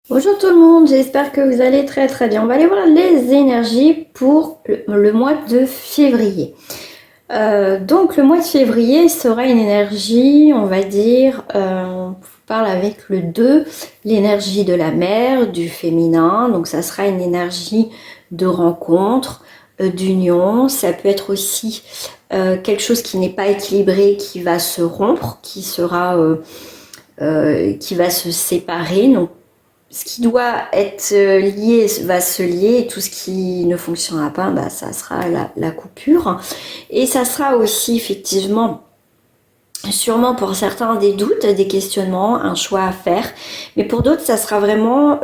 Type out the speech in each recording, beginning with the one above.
Bonjour tout le monde, j'espère que vous allez très très bien. On va aller voir les énergies pour le mois de février. Donc le mois de février sera une énergie, on va dire, on parle avec le 2, l'énergie de la mer, du féminin. Donc ça sera une énergie de rencontre, d'union. Ça peut être aussi quelque chose qui n'est pas équilibré, qui va se rompre, qui va se séparer. Donc ce qui doit être lié va se lier et tout ce qui ne fonctionnera pas, bah, ça sera la coupure. Et ça sera aussi effectivement sûrement pour certains des doutes, des questionnements, un choix à faire. Mais pour d'autres, ça sera vraiment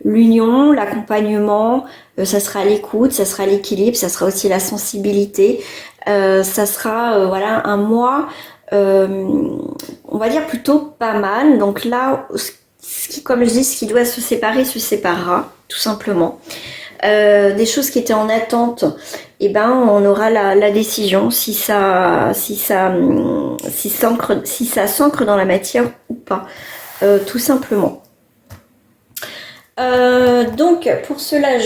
l'union, l'accompagnement, ça sera l'écoute, ça sera l'équilibre, ça sera aussi la sensibilité. Ça sera voilà un mois, on va dire plutôt pas mal. Donc là, ce qui, comme je dis, ce qui doit se séparer se séparera, tout simplement. Des choses qui étaient en attente, et ben on aura la décision si ça s'ancre dans la matière ou pas, tout simplement. Donc pour cela,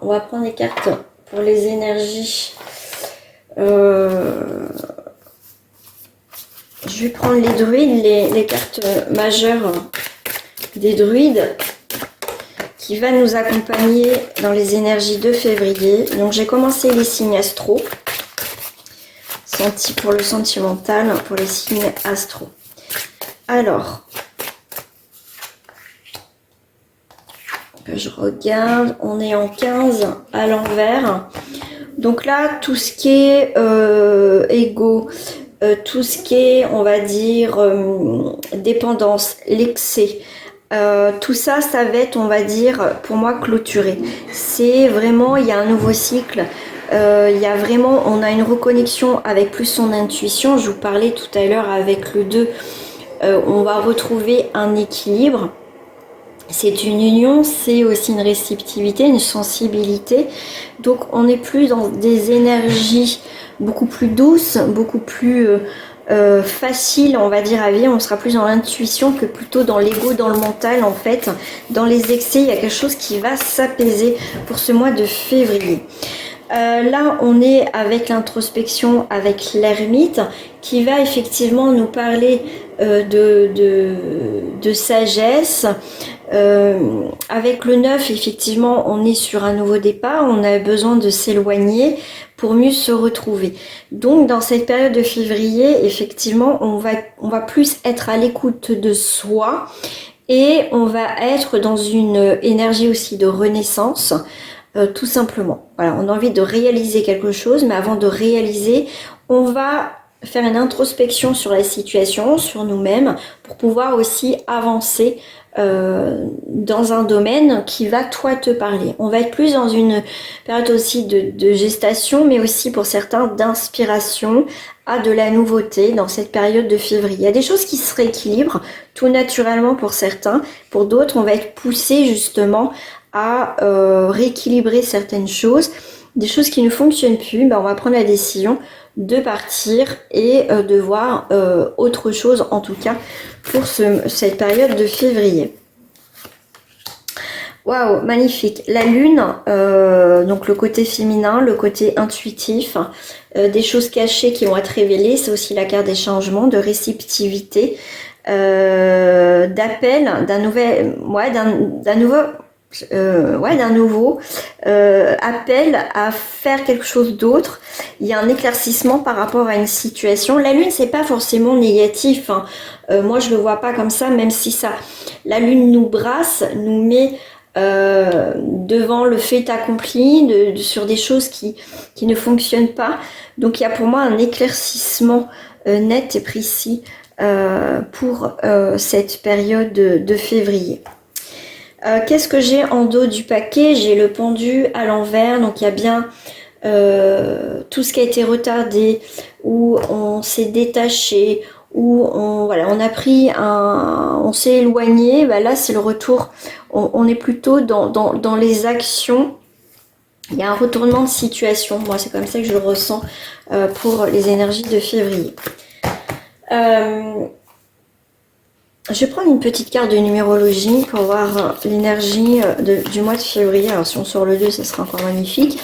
on va prendre les cartes pour les énergies. Je vais prendre les druides, les cartes majeures des druides qui va nous accompagner dans les énergies de février. Donc j'ai commencé les signes astro, pour le sentimental, pour les signes astro. Alors, que je regarde, on est en 15 à l'envers. Donc là, tout ce qui est égo, tout ce qui est, on va dire, dépendance, l'excès, tout ça, ça va être, on va dire, pour moi, clôturé. C'est vraiment, il y a un nouveau cycle. Il y a vraiment, on a une reconnexion avec plus son intuition. Je vous parlais tout à l'heure avec le 2. On va retrouver un équilibre. C'est une union, c'est aussi une réceptivité, une sensibilité. Donc on n'est plus dans des énergies beaucoup plus douces, beaucoup plus faciles, on va dire, à vivre. On sera plus dans l'intuition que plutôt dans l'ego, dans le mental, en fait. Dans les excès, il y a quelque chose qui va s'apaiser pour ce mois de février. Là, on est avec l'introspection, avec l'ermite, qui va effectivement nous parler de sagesse. Avec le 9, effectivement, on est sur un nouveau départ, on a besoin de s'éloigner pour mieux se retrouver. Donc, dans cette période de février, effectivement, on va plus être à l'écoute de soi et on va être dans une énergie aussi de renaissance. Tout simplement. Voilà, on a envie de réaliser quelque chose, mais avant de réaliser, on va faire une introspection sur la situation, sur nous-mêmes, pour pouvoir aussi avancer dans un domaine qui va toi te parler. On va être plus dans une période aussi de gestation, mais aussi pour certains d'inspiration à de la nouveauté dans cette période de février. Il y a des choses qui se rééquilibrent tout naturellement pour certains, pour d'autres on va être poussé justement à rééquilibrer certaines choses, des choses qui ne fonctionnent plus, ben on va prendre la décision de partir et de voir autre chose, en tout cas pour cette période de février. Waouh, magnifique. La lune, donc le côté féminin, le côté intuitif, des choses cachées qui vont être révélées, c'est aussi la carte des changements, de réceptivité, d'appel, d'un nouveau appel à faire quelque chose d'autre. Il y a un éclaircissement par rapport à une situation. La lune, c'est pas forcément négatif, hein. Moi je le vois pas comme ça, même si la lune nous brasse, nous met devant le fait accompli, sur des choses qui ne fonctionnent pas. Donc il y a pour moi un éclaircissement net et précis pour cette période de février. Qu'est-ce que j'ai en dos du paquet? J'ai le pendu à l'envers, donc il y a bien tout ce qui a été retardé, où on s'est détaché, où on s'est éloigné. Bah là c'est le retour, on est plutôt dans les actions. Il y a un retournement de situation, moi c'est comme ça que je le ressens pour les énergies de février. Je vais prendre une petite carte de numérologie pour voir l'énergie du mois de février. Alors si on sort le 2, ça sera encore magnifique.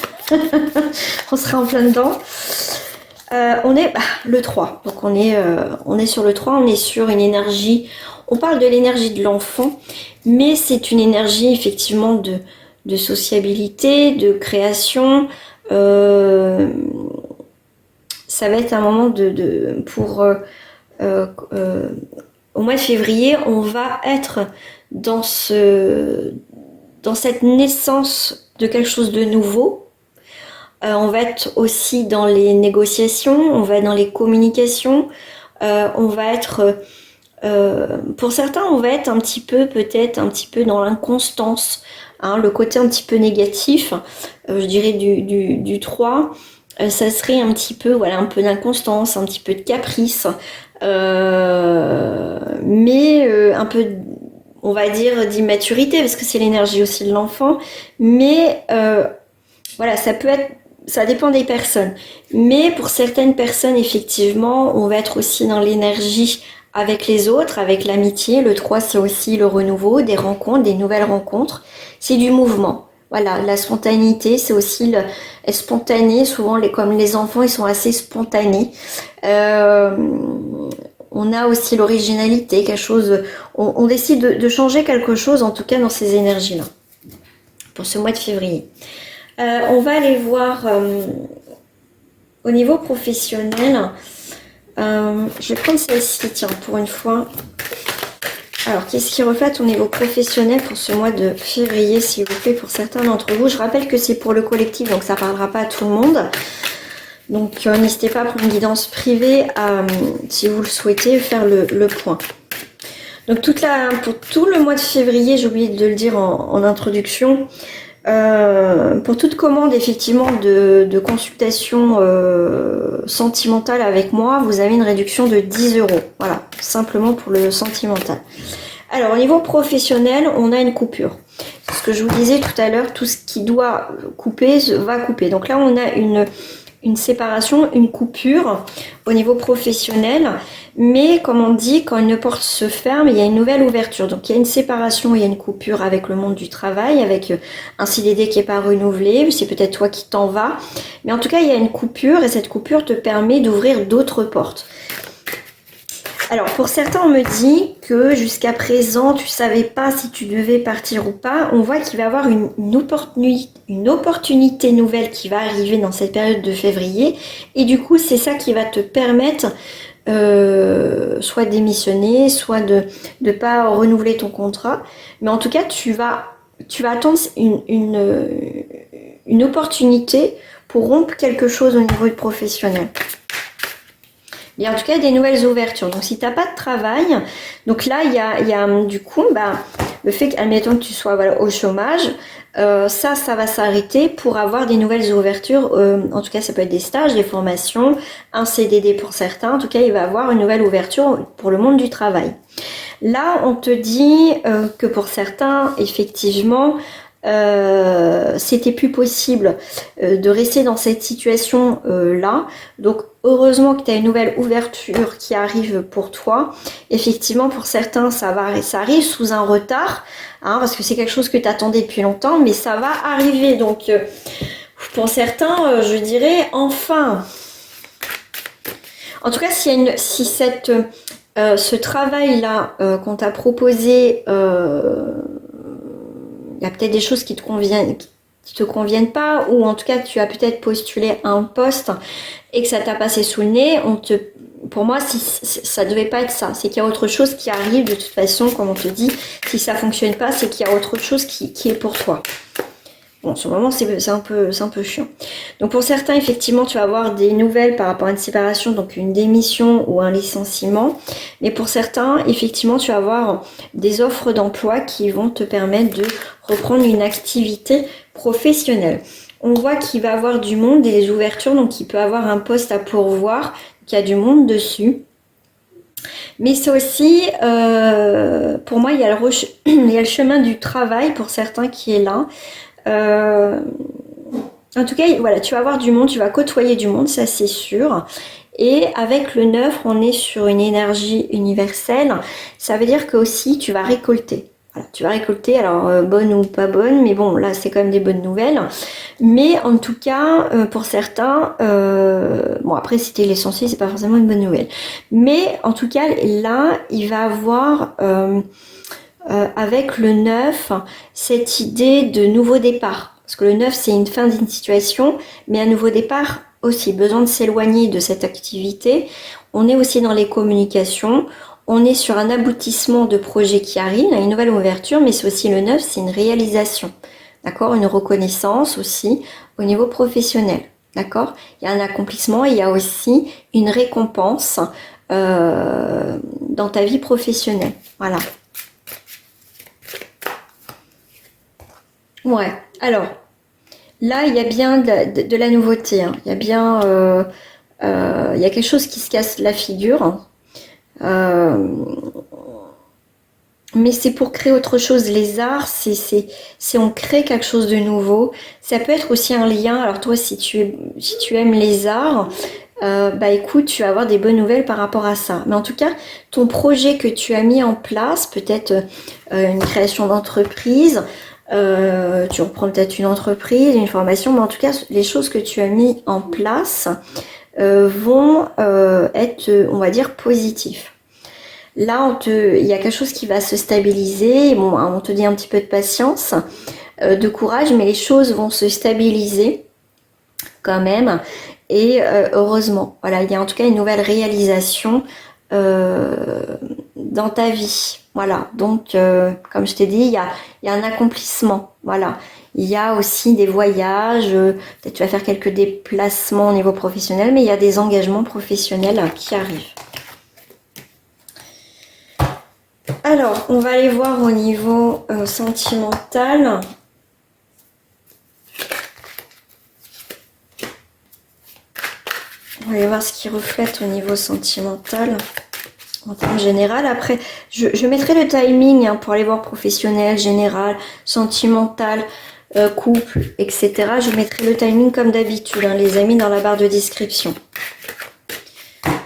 On sera en plein dedans. On est le 3. Donc on est sur le 3, on est sur une énergie. On parle de l'énergie de l'enfant, mais c'est une énergie effectivement de sociabilité, de création. Ça va être un moment au mois de février, on va être dans cette naissance de quelque chose de nouveau. On va être aussi dans les négociations, on va être dans les communications, on va être, pour certains, on va être peut-être un petit peu dans l'inconstance, hein, le côté un petit peu négatif, je dirais du 3. Ça serait un petit peu, voilà, un peu d'inconstance, un petit peu de caprice, mais un peu, on va dire, d'immaturité, parce que c'est l'énergie aussi de l'enfant. Mais voilà, ça dépend des personnes. Mais pour certaines personnes, effectivement, on va être aussi dans l'énergie avec les autres, avec l'amitié. Le 3, c'est aussi le renouveau, des rencontres, des nouvelles rencontres. C'est du mouvement. Voilà, la spontanéité, c'est aussi être spontané. Souvent, comme les enfants, ils sont assez spontanés. On a aussi l'originalité, quelque chose. On décide de changer quelque chose, en tout cas dans ces énergies-là, pour ce mois de février. On va aller voir au niveau professionnel. Je vais prendre celle-ci, tiens, pour une fois. Alors, qu'est-ce qui reflète au niveau professionnel pour ce mois de février, s'il vous plaît, pour certains d'entre vous? Je rappelle que c'est pour le collectif, donc ça ne parlera pas à tout le monde. Donc, n'hésitez pas à prendre une guidance privée, si vous le souhaitez, faire le point. Donc, pour tout le mois de février, j'ai oublié de le dire en introduction, pour toute commande effectivement de consultation sentimentale avec moi, vous avez une réduction de 10 €. Voilà, simplement pour le sentimental. Alors au niveau professionnel, on a une coupure. Ce que je vous disais tout à l'heure, tout ce qui doit couper va couper. Donc là, on a une séparation, une coupure au niveau professionnel. Mais comme on dit, quand une porte se ferme, il y a une nouvelle ouverture. Donc il y a une séparation, il y a une coupure avec le monde du travail, avec un CDD qui n'est pas renouvelé. C'est peut-être toi qui t'en vas. Mais en tout cas, il y a une coupure et cette coupure te permet d'ouvrir d'autres portes. Alors pour certains, on me dit que jusqu'à présent, tu savais pas si tu devais partir ou pas. On voit qu'il va y avoir une opportunité nouvelle qui va arriver dans cette période de février. Et du coup, c'est ça qui va te permettre soit de démissionner, soit de pas renouveler ton contrat. Mais en tout cas, tu vas attendre une opportunité pour rompre quelque chose au niveau professionnel. Et en tout cas, des nouvelles ouvertures. Donc, si tu n'as pas de travail, donc là, il y a du coup, le fait qu'admettons que tu sois au chômage, ça va s'arrêter pour avoir des nouvelles ouvertures. En tout cas, ça peut être des stages, des formations, un CDD pour certains. En tout cas, il va y avoir une nouvelle ouverture pour le monde du travail. Là, on te dit que pour certains, effectivement, c'était plus possible de rester dans cette situation là. Donc heureusement que tu as une nouvelle ouverture qui arrive pour toi. Effectivement, pour certains, ça arrive sous un retard, hein, parce que c'est quelque chose que tu attendais depuis longtemps, mais ça va arriver. Donc pour certains, je dirais enfin. En tout cas, si ce travail-là qu'on t'a proposé, il y a peut-être des choses qui te conviennent pas, ou en tout cas tu as peut-être postulé à un poste et que ça t'a passé sous le nez. Pour moi, ça devait pas être ça. C'est qu'il y a autre chose qui arrive de toute façon, comme on te dit. Si ça fonctionne pas, c'est qu'il y a autre chose qui est pour toi. Bon, en ce moment, c'est un peu chiant. Donc pour certains, effectivement, tu vas avoir des nouvelles par rapport à une séparation, donc une démission ou un licenciement. Mais pour certains, effectivement, tu vas avoir des offres d'emploi qui vont te permettre de reprendre une activité professionnelle. On voit qu'il va y avoir du monde, des ouvertures, donc il peut avoir un poste à pourvoir, qu'il y a du monde dessus. Mais c'est aussi, pour moi, il y a le chemin du travail pour certains qui est là. En tout cas, voilà, tu vas avoir du monde, tu vas côtoyer du monde, ça c'est sûr. Et avec le 9, on est sur une énergie universelle. Ça veut dire que aussi tu vas récolter. Voilà, tu vas récolter, alors bonne ou pas bonne, mais bon, là c'est quand même des bonnes nouvelles. Mais en tout cas, pour certains, bon après si t'es l'essentiel, c'est pas forcément une bonne nouvelle. Mais en tout cas, là, il va avoir avec le 9 cette idée de nouveau départ. Parce que le 9, c'est une fin d'une situation, mais un nouveau départ aussi, besoin de s'éloigner de cette activité. On est aussi dans les communications, on est sur un aboutissement de projet qui arrive, une nouvelle ouverture, mais c'est aussi le 9, c'est une réalisation, d'accord, une reconnaissance aussi au niveau professionnel, d'accord. Il y a un accomplissement, et il y a aussi une récompense dans ta vie professionnelle, voilà. Ouais, alors là, il y a bien de la nouveauté, hein. Il y a bien, il y a quelque chose qui se casse la figure, euh, mais c'est pour créer autre chose. Les arts, c'est on crée quelque chose de nouveau. Ça peut être aussi un lien. Alors toi, si tu aimes les arts, bah écoute, tu vas avoir des bonnes nouvelles par rapport à ça. Mais en tout cas, ton projet que tu as mis en place, peut-être une création d'entreprise. Tu reprends peut-être une entreprise, une formation, mais en tout cas, les choses que tu as mis en place vont être, on va dire, positifs. Là, il y a quelque chose qui va se stabiliser. Bon, on te dit un petit peu de patience, de courage, mais les choses vont se stabiliser quand même. Et heureusement, voilà, il y a en tout cas une nouvelle réalisation dans ta vie. Voilà, donc comme je t'ai dit, il y a un accomplissement. Voilà, il y a aussi des voyages, peut-être tu vas faire quelques déplacements au niveau professionnel, mais il y a des engagements professionnels qui arrivent. Alors, on va aller voir au niveau sentimental. On va aller voir ce qui reflète au niveau sentimental. En termes général, après, je mettrai le timing pour aller voir professionnel, général, sentimental, couple, etc. Je mettrai le timing comme d'habitude, les amis, dans la barre de description.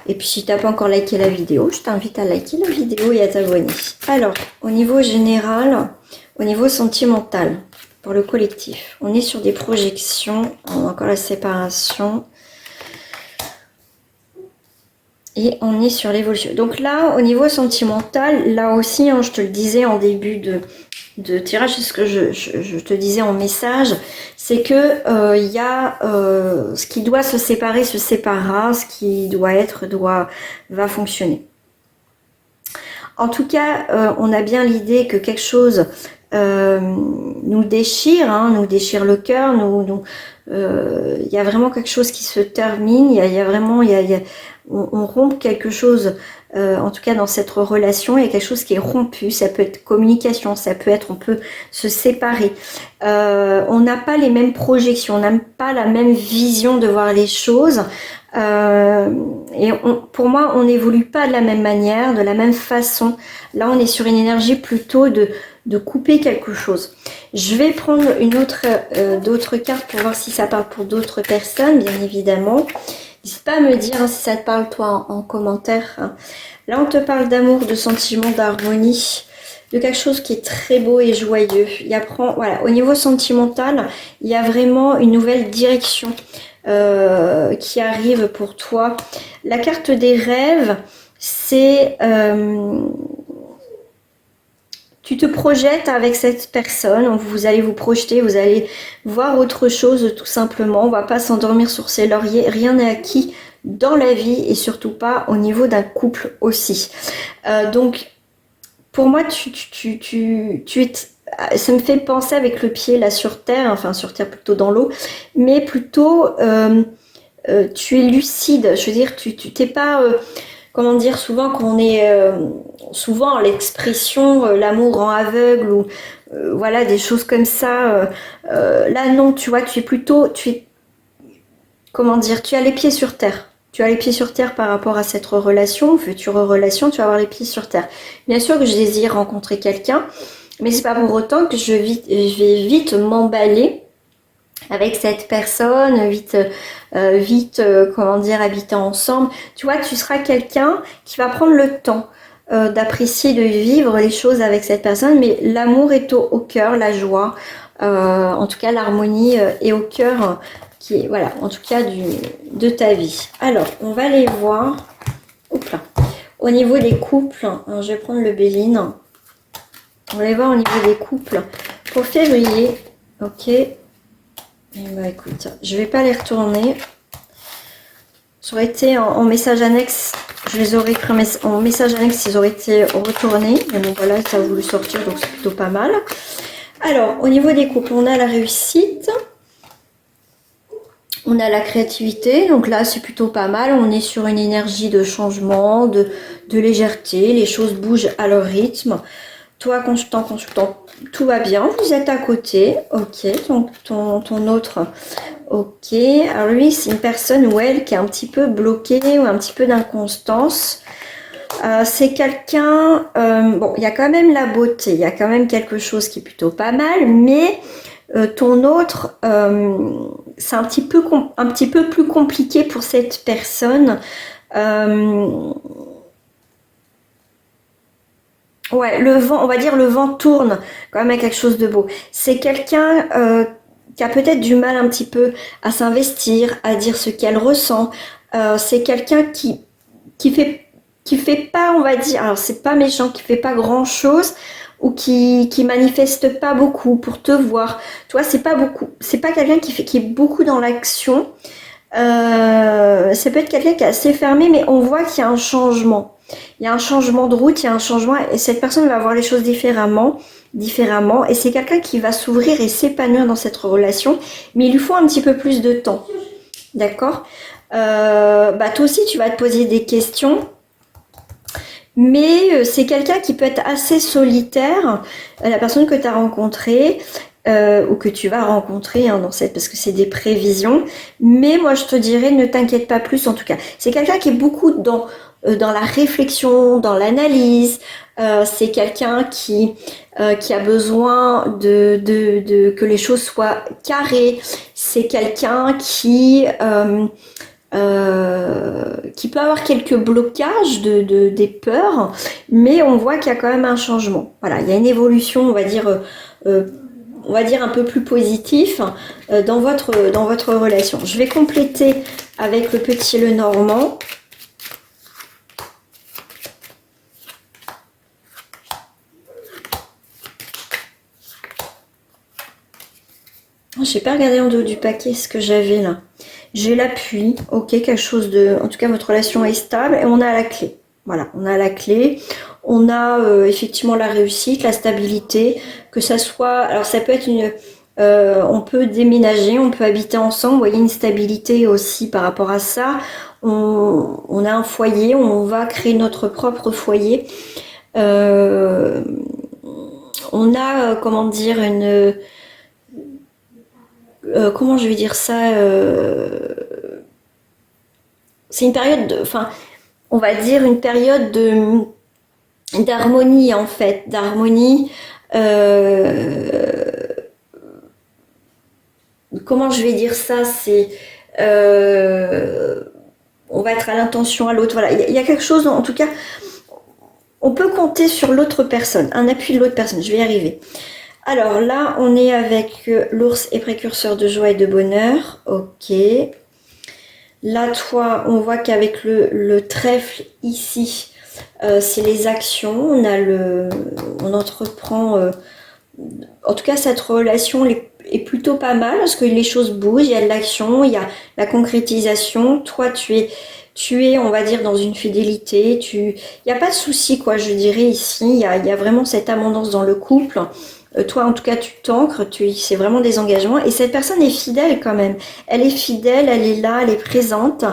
Et puis, si tu n'as pas encore liké la vidéo, je t'invite à liker la vidéo et à t'abonner. Alors, au niveau général, au niveau sentimental, pour le collectif, on est sur des projections, on a encore la séparation. Et on est sur l'évolution. Donc là, au niveau sentimental, là aussi, je te le disais en début de tirage, c'est ce que je te disais en message, c'est que il y a ce qui doit se séparer se séparera, ce qui doit être va fonctionner. En tout cas, on a bien l'idée que quelque chose nous déchire le cœur, il y a vraiment quelque chose qui se termine, il y a vraiment, on rompt quelque chose, en tout cas dans cette relation, il y a quelque chose qui est rompu, ça peut être communication, ça peut être, on peut se séparer, on n'a pas les mêmes projections, on n'a pas la même vision de voir les choses, et pour moi on n'évolue pas de la même manière, de la même façon. Là on est sur une énergie plutôt de couper quelque chose. Je vais prendre d'autres cartes pour voir si ça parle pour d'autres personnes, bien évidemment. N'hésite pas à me dire si ça te parle toi en commentaire. Là, on te parle d'amour, de sentiments, d'harmonie, de quelque chose qui est très beau et joyeux. Voilà, au niveau sentimental, il y a vraiment une nouvelle direction qui arrive pour toi. La carte des rêves, c'est... tu te projettes avec cette personne, vous allez vous projeter, vous allez voir autre chose tout simplement. On va pas s'endormir sur ses lauriers, rien n'est acquis dans la vie et surtout pas au niveau d'un couple aussi. Donc pour moi, ça me fait penser avec le pied là sur terre, enfin sur terre plutôt dans l'eau, mais plutôt tu es lucide, je veux dire tu t'es pas... comment dire, souvent quand on est souvent l'expression l'amour rend aveugle ou voilà des choses comme ça, là non, tu vois, comment dire, tu as les pieds sur terre. Tu as les pieds sur terre par rapport à cette relation, future relation, tu vas avoir les pieds sur terre. Bien sûr que je désire rencontrer quelqu'un, mais c'est pas pour autant que je vais vite m'emballer avec cette personne, comment dire, habiter ensemble. Tu vois, tu seras quelqu'un qui va prendre le temps d'apprécier, de vivre les choses avec cette personne, mais l'amour est au cœur, la joie, en tout cas l'harmonie est au cœur, qui est, voilà, en tout cas de ta vie. Alors, on va aller voir, oups là, au niveau des couples, hein, je vais prendre le Béline, on va aller voir au niveau des couples pour février, ok. Et bah écoute, je vais pas les retourner. Ça aurait été en message annexe, je les aurais écrits en message annexe, ils auraient été retournés. Mais bon voilà, ça a voulu sortir, donc c'est plutôt pas mal. Alors, au niveau des couples, on a la réussite. On a la créativité, donc là c'est plutôt pas mal. On est sur une énergie de changement, de légèreté. Les choses bougent à leur rythme. Toi, consultant, tout va bien. Vous êtes à côté, ok. Donc ton autre, ok. Alors lui, c'est une personne ou elle qui est un petit peu bloquée ou un petit peu d'inconstance. C'est quelqu'un, bon, il y a quand même la beauté, il y a quand même quelque chose qui est plutôt pas mal, mais ton autre, c'est un petit peu plus compliqué pour cette personne. Ouais, le vent, on va dire le vent tourne quand même à quelque chose de beau. C'est quelqu'un qui a peut-être du mal un petit peu à s'investir, à dire ce qu'elle ressent. C'est quelqu'un qui fait pas, on va dire, alors c'est pas méchant, qui fait pas grand-chose ou qui manifeste pas beaucoup pour te voir. Toi, c'est pas beaucoup, c'est pas quelqu'un qui est beaucoup dans l'action. Ça peut être quelqu'un qui est assez fermé, mais on voit qu'il y a un changement. Il y a un changement de route, il y a un changement, et cette personne va voir les choses différemment, et c'est quelqu'un qui va s'ouvrir et s'épanouir dans cette relation, mais il lui faut un petit peu plus de temps. D'accord? Bah toi aussi, tu vas te poser des questions. Mais c'est quelqu'un qui peut être assez solitaire, la personne que tu as rencontrée ou que tu vas rencontrer hein, parce que c'est des prévisions. Mais moi, je te dirais, ne t'inquiète pas plus en tout cas. C'est quelqu'un qui est beaucoup dans la réflexion, dans l'analyse. C'est quelqu'un qui a besoin que les choses soient carrées. C'est quelqu'un qui peut avoir quelques blocages des peurs, mais on voit qu'il y a quand même un changement. Voilà, il y a une évolution, on va dire un peu plus positif dans votre relation. Je vais compléter avec le petit Lenormand. J'ai pas regardé en dessous du paquet ce que j'avais là. J'ai l'appui, ok, quelque chose de... En tout cas, votre relation est stable et on a la clé. Voilà, on a la clé. On a effectivement la réussite, la stabilité, que ça soit... Alors, ça peut être une... on peut déménager, on peut habiter ensemble. Vous voyez, une stabilité aussi par rapport à ça. On a un foyer, on va créer notre propre foyer. On a, comment dire, une... comment je vais dire ça c'est une période enfin on va dire une période d'harmonie en fait, d'harmonie. Comment je vais dire ça, c'est on va être à l'intention à l'autre. Voilà, il y a quelque chose en tout cas. On peut compter sur l'autre personne, un appui de l'autre personne. Je vais y arriver. Alors là, on est avec l'ours et précurseur de joie et de bonheur. Ok. Là, toi, on voit qu'avec le trèfle ici, c'est les actions. On entreprend. En tout cas, cette relation est plutôt pas mal parce que les choses bougent. Il y a de l'action, il y a la concrétisation. Toi, tu es, on va dire, dans une fidélité. Il n'y a pas de souci, quoi. Je dirais ici, il y a vraiment cette abondance dans le couple. Toi, en tout cas, tu t'ancres, c'est vraiment des engagements. Et cette personne est fidèle quand même. Elle est fidèle, elle est là, elle est présente.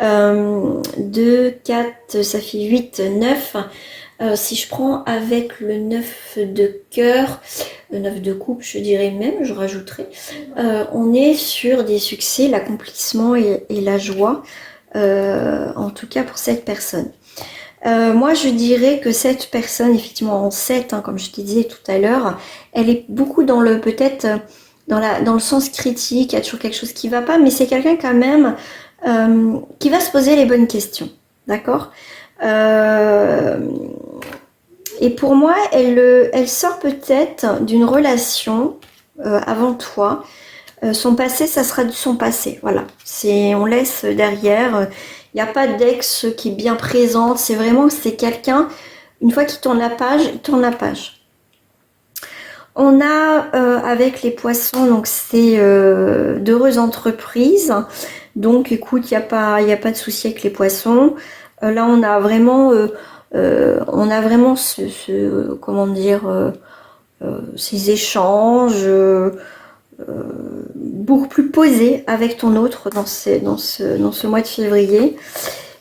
2, 4, ça fait 8, 9. Si je prends avec le 9 de cœur, le 9 de coupe, je dirais même, je rajouterai, on est sur des succès, l'accomplissement et la joie, en tout cas pour cette personne. Moi, je dirais que cette personne, effectivement en 7, hein, comme je te disais tout à l'heure, elle est beaucoup dans le peut-être dans le sens critique, il y a toujours quelque chose qui va pas, mais c'est quelqu'un quand même qui va se poser les bonnes questions, d'accord. Et pour moi, elle sort peut-être d'une relation avant toi. Son passé, ça sera de son passé, voilà. On laisse derrière. Il n'y a pas d'ex qui est bien présente. C'est vraiment, c'est quelqu'un, une fois qu'il tourne la page, il tourne la page. On a avec les poissons, donc c'est d'heureuses entreprises. Donc écoute, il n'y a pas de souci avec les poissons. Là, on a vraiment comment dire, ces échanges beaucoup plus posés avec ton autre dans ce mois de février.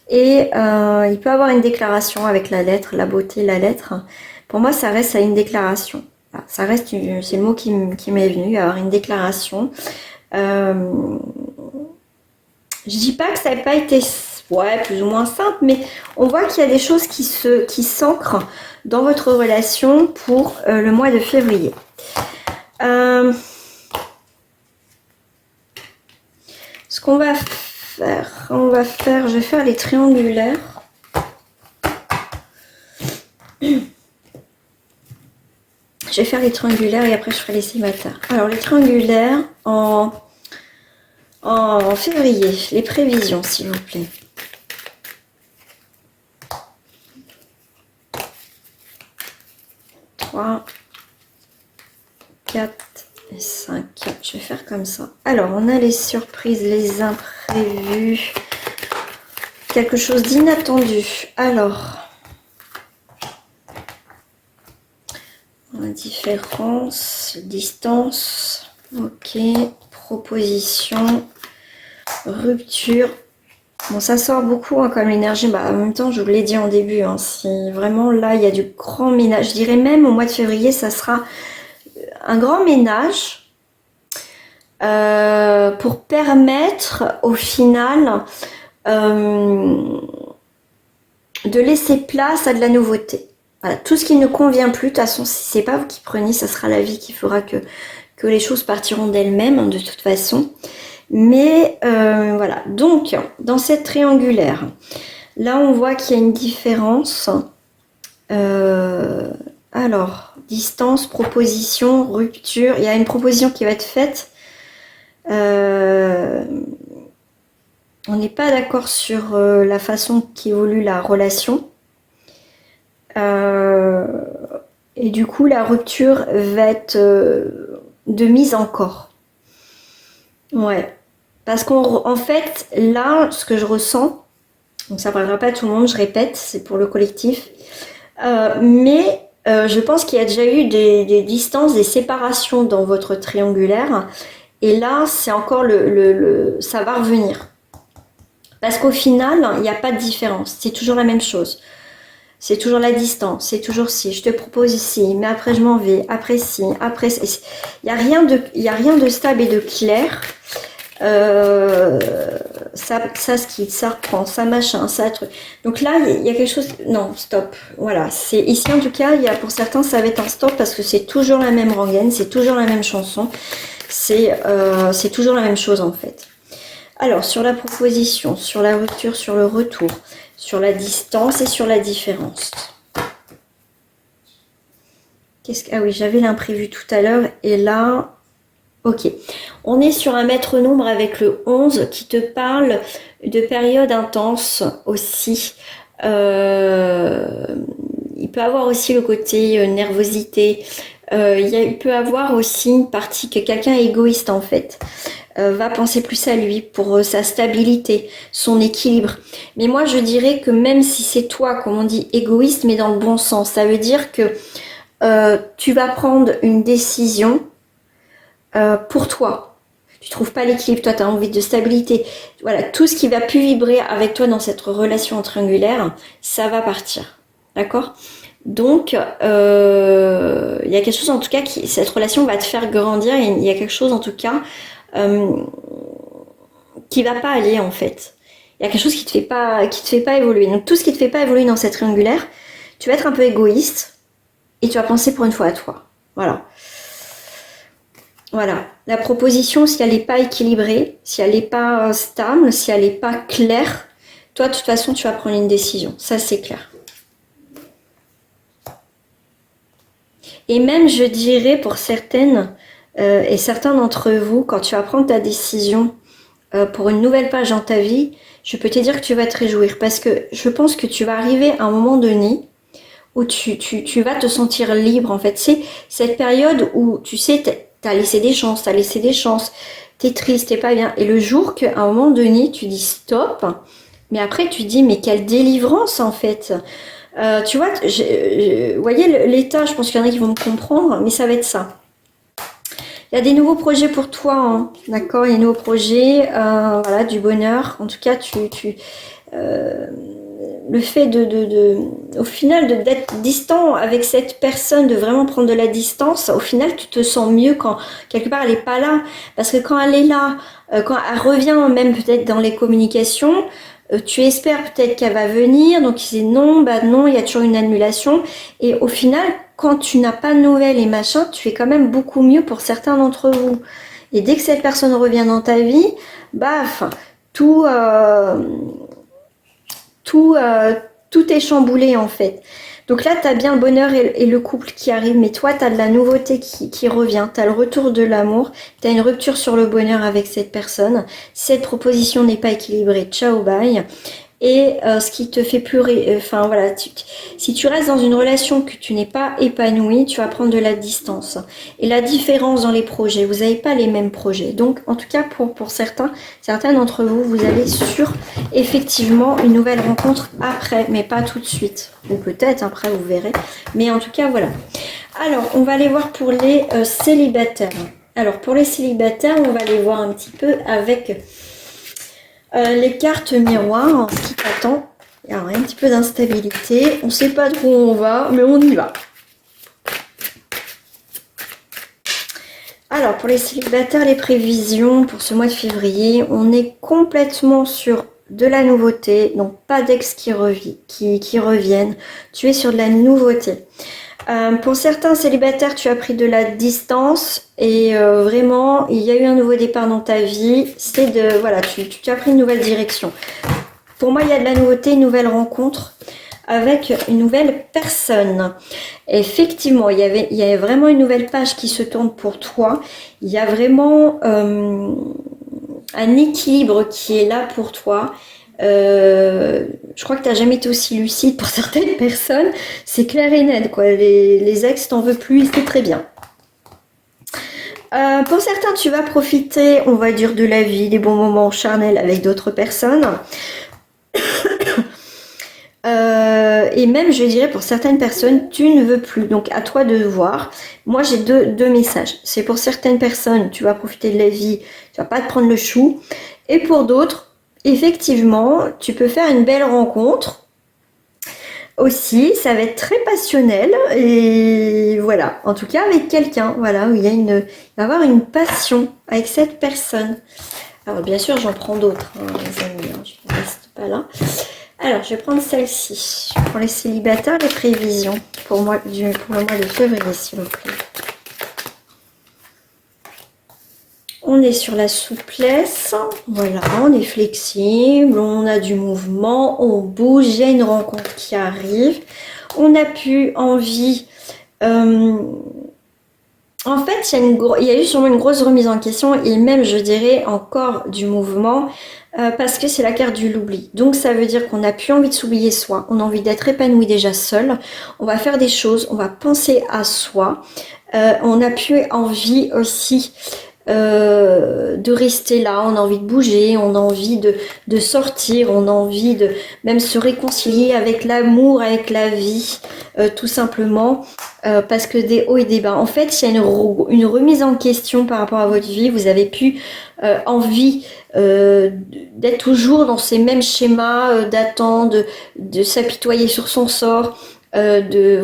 Et il peut avoir une déclaration avec la lettre, la beauté, la lettre. Pour moi, ça reste à une déclaration. Voilà, ça reste, c'est le mot qui m'est venu, avoir une déclaration. Je dis pas que ça n'a pas été plus ou moins simple, mais on voit qu'il y a des choses qui s'ancrent dans votre relation pour le mois de février. Ce qu'on va faire, je vais faire les triangulaires. Je vais faire les triangulaires et après je ferai les célibataires. Alors les triangulaires en février, les prévisions s'il vous plaît. 3, 4 et 5. Je vais faire comme ça. Alors, on a les surprises, les imprévus. Quelque chose d'inattendu. Alors, différence, distance. Ok. Proposition. Rupture. Bon, ça sort beaucoup hein, comme énergie. Bah, en même temps, je vous l'ai dit en début. Hein, si vraiment là, il y a du grand ménage. Je dirais même au mois de février, ça sera un grand ménage pour permettre au final de laisser place à de la nouveauté. Voilà, tout ce qui ne convient plus, de toute façon, si c'est pas vous qui prenez, ça sera la vie qui fera que les choses partiront d'elles-mêmes hein, de toute façon. Mais voilà, donc dans cette triangulaire, là on voit qu'il y a une différence. Alors, distance, proposition, rupture. Il y a une proposition qui va être faite. On n'est pas d'accord sur la façon qu'évolue la relation. Et du coup, la rupture va être de mise encore. Ouais. Parce qu'en fait, là, ce que je ressens, donc ça ne parlera pas à tout le monde, je répète, c'est pour le collectif. Mais je pense qu'il y a déjà eu des distances, des séparations dans votre triangulaire. Et là, c'est encore ça va revenir. Parce qu'au final, il n'y a pas de différence. C'est toujours la même chose. C'est toujours la distance. C'est toujours si. Je te propose ici, mais après je m'en vais. Après si, après si. Il n'y a rien de stable et de clair. Ça se quitte, ça reprend, ça machin, ça truc. Donc là, il y a quelque chose. Non, stop. Voilà. C'est ici en tout cas, pour certains, ça va être un stop parce que c'est toujours la même rengaine, c'est toujours la même chanson, c'est toujours la même chose en fait. Alors sur la proposition, sur la rupture, sur le retour, sur la distance et sur la différence. Ah oui, j'avais l'imprévu tout à l'heure et là. Ok, on est sur un maître nombre avec le 11 qui te parle de périodes intenses aussi. Il peut avoir aussi le côté nervosité. Il peut avoir aussi une partie que quelqu'un est égoïste en fait. Va penser plus à lui pour sa stabilité, son équilibre. Mais moi je dirais que même si c'est toi, comme on dit, égoïste, mais dans le bon sens, ça veut dire que tu vas prendre une décision pour toi. Tu trouves pas l'équilibre, toi tu as envie de stabilité. Voilà, tout ce qui va plus vibrer avec toi dans cette relation triangulaire, ça va partir. D'accord ? Donc, il y a quelque chose en tout cas, cette relation va te faire grandir, et il y a quelque chose en tout cas qui va pas aller en fait. Il y a quelque chose qui te fait pas évoluer. Donc tout ce qui te fait pas évoluer dans cette triangulaire, tu vas être un peu égoïste et tu vas penser pour une fois à toi. Voilà. Voilà. La proposition, si elle n'est pas équilibrée, si elle n'est pas stable, si elle n'est pas claire, toi, de toute façon, tu vas prendre une décision. Ça, c'est clair. Et même, je dirais, pour certaines et certains d'entre vous, quand tu vas prendre ta décision pour une nouvelle page dans ta vie, je peux te dire que tu vas te réjouir. Parce que je pense que tu vas arriver à un moment donné où tu vas te sentir libre, en fait. C'est cette période où, tu sais, t'as laissé des chances, t'es triste, t'es pas bien. Et le jour qu'à un moment donné, tu dis stop, mais après tu dis, mais quelle délivrance, en fait. Tu vois, vous voyez l'état, je pense qu'il y en a qui vont me comprendre, mais ça va être ça. Il y a des nouveaux projets pour toi, hein, d'accord? Il y a des nouveaux projets, voilà, du bonheur. En tout cas, le fait au final, d'être distant avec cette personne, de vraiment prendre de la distance, au final, tu te sens mieux quand quelque part elle n'est pas là. Parce que quand elle est là, quand elle revient même peut-être dans les communications, tu espères peut-être qu'elle va venir, donc il dit non, bah non, il y a toujours une annulation. Et au final, quand tu n'as pas de nouvelles et machin, tu es quand même beaucoup mieux pour certains d'entre vous. Et dès que cette personne revient dans ta vie, baf, tout, tout, tout est chamboulé en fait. Donc là, tu as bien le bonheur et le couple qui arrive, mais toi, tu as de la nouveauté qui revient, tu as le retour de l'amour, tu as une rupture sur le bonheur avec cette personne. Cette proposition n'est pas équilibrée, ciao, bye. Et ce qui te fait plus... Enfin voilà, si tu restes dans une relation que tu n'es pas épanoui, tu vas prendre de la distance. Et la différence dans les projets, vous n'avez pas les mêmes projets. Donc en tout cas pour certains d'entre vous, vous allez sur effectivement une nouvelle rencontre après, mais pas tout de suite. Ou peut-être après, vous verrez. Mais en tout cas, voilà. Alors, on va aller voir pour les célibataires. Alors pour les célibataires, on va aller voir un petit peu avec... les cartes miroirs, ce qui t'attend. Il y a un petit peu d'instabilité. On ne sait pas trop où on va, mais on y va. Alors, pour les célibataires, les prévisions pour ce mois de février, on est complètement sur de la nouveauté. Donc, pas d'ex qui reviennent. Tu es sur de la nouveauté. Pour certains célibataires, tu as pris de la distance et vraiment, il y a eu un nouveau départ dans ta vie. C'est de, voilà, tu as pris une nouvelle direction. Pour moi, il y a de la nouveauté, une nouvelle rencontre avec une nouvelle personne. Effectivement, il y avait vraiment une nouvelle page qui se tourne pour toi. Il y a vraiment un équilibre qui est là pour toi. Je crois que tu n'as jamais été aussi lucide pour certaines personnes. C'est clair et net, quoi. Les ex, t'en veux plus, c'est très bien. Pour certains, tu vas profiter, on va dire, de la vie, des bons moments charnels avec d'autres personnes. Et même, je dirais, pour certaines personnes, tu ne veux plus. Donc, à toi de voir. Moi, j'ai deux messages. C'est pour certaines personnes, tu vas profiter de la vie, tu vas pas te prendre le chou. Et pour d'autres, effectivement, tu peux faire une belle rencontre. Aussi, ça va être très passionnel. Et voilà, en tout cas, avec quelqu'un, voilà, où il va y avoir une passion avec cette personne. Alors, bien sûr, j'en prends d'autres, hein, les amis, hein, je ne reste pas là. Alors, je vais prendre celle-ci. Pour les célibataires, les prévisions pour le mois de février, s'il vous plaît. On est sur la souplesse. Voilà, on est flexible, on a du mouvement, on bouge, il y a une rencontre qui arrive. On a pu envie... En fait, il y a eu sûrement une grosse remise en question et même, je dirais, encore du mouvement parce que c'est la carte du l'oubli. Donc, ça veut dire qu'on n'a plus envie de s'oublier soi. On a envie d'être épanoui déjà seul. On va faire des choses, on va penser à soi. On a plus envie aussi de rester là. On a envie de bouger, on a envie de sortir, on a envie de même se réconcilier avec l'amour, avec la vie, tout simplement. Parce que des hauts et des bas. En fait, il y a une remise en question par rapport à votre vie. Vous avez pu envie d'être toujours dans ces mêmes schémas d'attente, de s'apitoyer sur son sort, de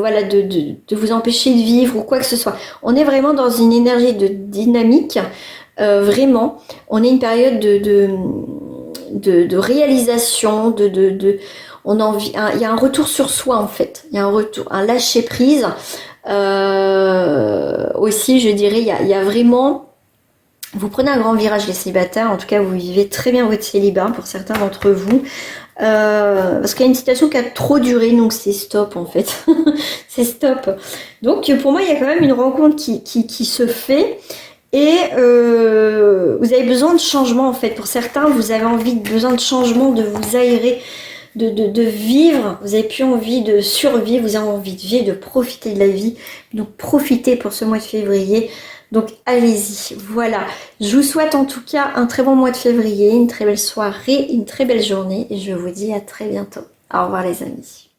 vous empêcher de vivre ou quoi que ce soit. On est vraiment dans une énergie de dynamique. Vraiment, on est une période de réalisation, on a envie, il y a un retour sur soi en fait. Il y a un lâcher prise. Aussi, je dirais, il y a vraiment Vous prenez un grand virage les célibataires, en tout cas vous vivez très bien votre célibat pour certains d'entre vous. Parce qu'il y a une situation qui a trop duré, donc c'est stop en fait. C'est stop. Donc pour moi il y a quand même une rencontre qui se fait. Et vous avez besoin de changement en fait. Pour certains, vous avez besoin de changement, de vous aérer, de vivre. Vous n'avez plus envie de survivre, vous avez envie de vivre, de profiter de la vie. Donc profitez pour ce mois de février. Donc allez-y, voilà. Je vous souhaite en tout cas un très bon mois de février, une très belle soirée, une très belle journée. Et je vous dis à très bientôt. Au revoir les amis.